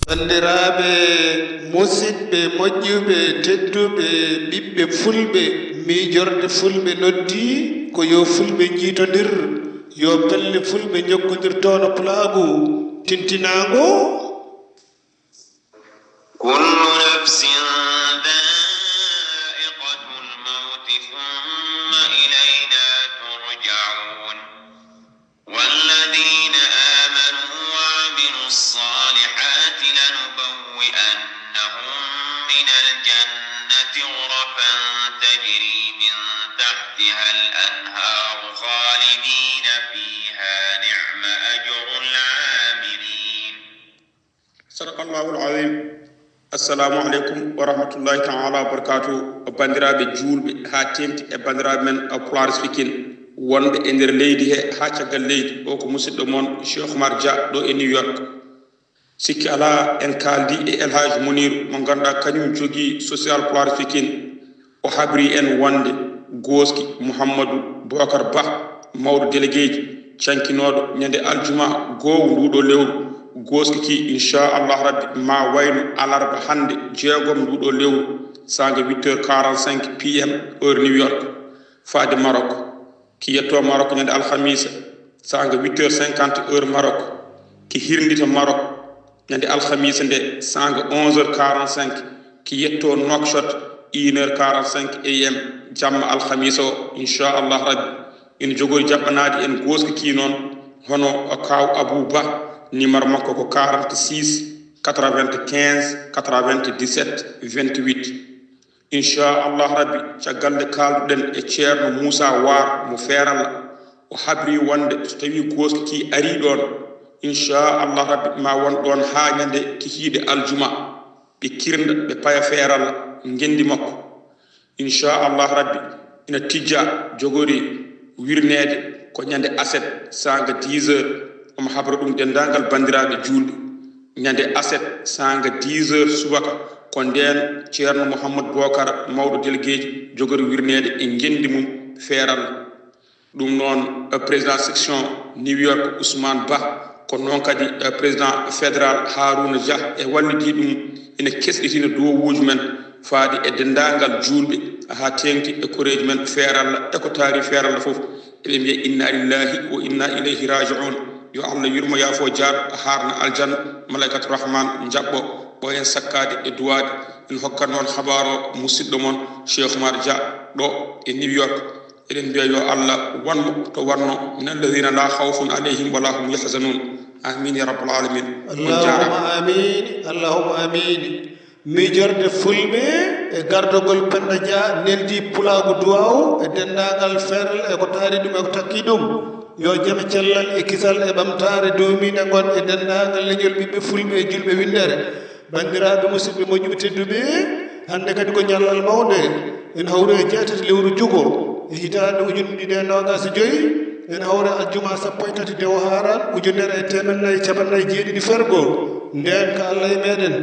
bandiraɓe musidɓe moƴƴuɓe tedduɓe ɓiɓɓe fulɓe miijorde fulɓe noddi ko yo fulɓe jiitodir yo pelle fulɓe jokkodirtono plaagu tintinago kullu nafsin dha'iqatul maut thumma ilayna turja'un walladhina amanu wa 'amilus salihati lanubawwi'annahum minal jannati ghurafan tajri min tahtiha al-anharu khalidina fiha ni'ma ajrul 'amilin. Sadaqallahu al-'azim. Assalamu alaikum wa rahmatullahi ta'ala wa barakatuh. Bandiraɓe julɓe ha temti e bandiraɓe men Pulaar Speaking wonɓe e nder leydi he ha caggal leydi o ko musidɗo moon Cheikh Oumar Dia ɗo e New York. Sikki ala en kaldi e El Hadji Mounir mo ganduɗa kañum jogui social Pulaar Speaking o habri en wonde goski Mouhamadou Bocar Ba mawɗo délégué ji cankinoɗo ñande aljuma goho nduɗo lewru goski ki inchallah rabbi ma wayno alarba hande jeegom nduɗo lewru sanga 8h45 PM heure New York faade Maroc ki yetto Maroc ñande alhamisa sanga 8h50 heure Maroc ki hirndita Maroc ñande alhamisa nde sanga 11h45 ki yetto Nouakchott 1h45 AM jamma alhamisa o inchallah rabbi ina jogori jaɓɓanade en goski ki noon hono kaw Abou Ba numéro makko ko 46 95 97 28 inchallah rabbi caggal nde kalduɗen e ceerno Moussa War mo Feralla o habri wonde so tawi goski ki ari ɗon inchallah rabbi ma won ɗon ha ñande kihiide aljuma ɓe kirda ɓe paya Feralla gendi makko inchallah rabbi ina tijja jogori wirnede ko ñande aset sanga 10h omo habra ɗum dendagal bandiraɓe julɓe ñande aset sanga 10h subaka ko nden ceerno Mouhamadou Bocar mawɗo délégué ji jogori wirnede e gendi mum Feralla ɗum noon président section New York Ousmane Ba ko noon kadi président fédéral Harouna Dia e wallidi ɗum ina kesɗitina dowuji men faade e dendagal julɓe ha tengti e koreji men Feralla e ko taari Feralla foof eɓe mbiya inna lillahi wa inna ilayhi raji'un yo Allah yurmo yaafo jaar harna aljanna malaikatu rahman jabbo bo en sakkade e duwade en hokkat noon habaro musidɗo mon Cheikh Oumar Dia ɗo e New York eɗen mbiya yo Allah wanmo to wanno min alladhina la khawfun alayhim wa la hum yahzanun amin ya rabbal alamin. Allahumma amin Allahumma amin. miijorde fulɓe e gardogol Penda Dia neldi pulaagu duwaw e dendagal Feralla e ko taari ɗum e ko takki ɗum yo jame cellal e kisal e ɓamtare domine gon e dendagal leñol ɓiɓɓe fulɓe e julɓe windere bandiraɓe musidɓe moƴƴuɓe tedduɓe hande kadi ko ñallal mawde en hawre e jeetati lewru jugo e hitande ujunɗe ɗiɗi e nogas e joyyi en hawre aljuma 13 dewo haran ujunere e 1497 fergo nden ko Allah e meɗen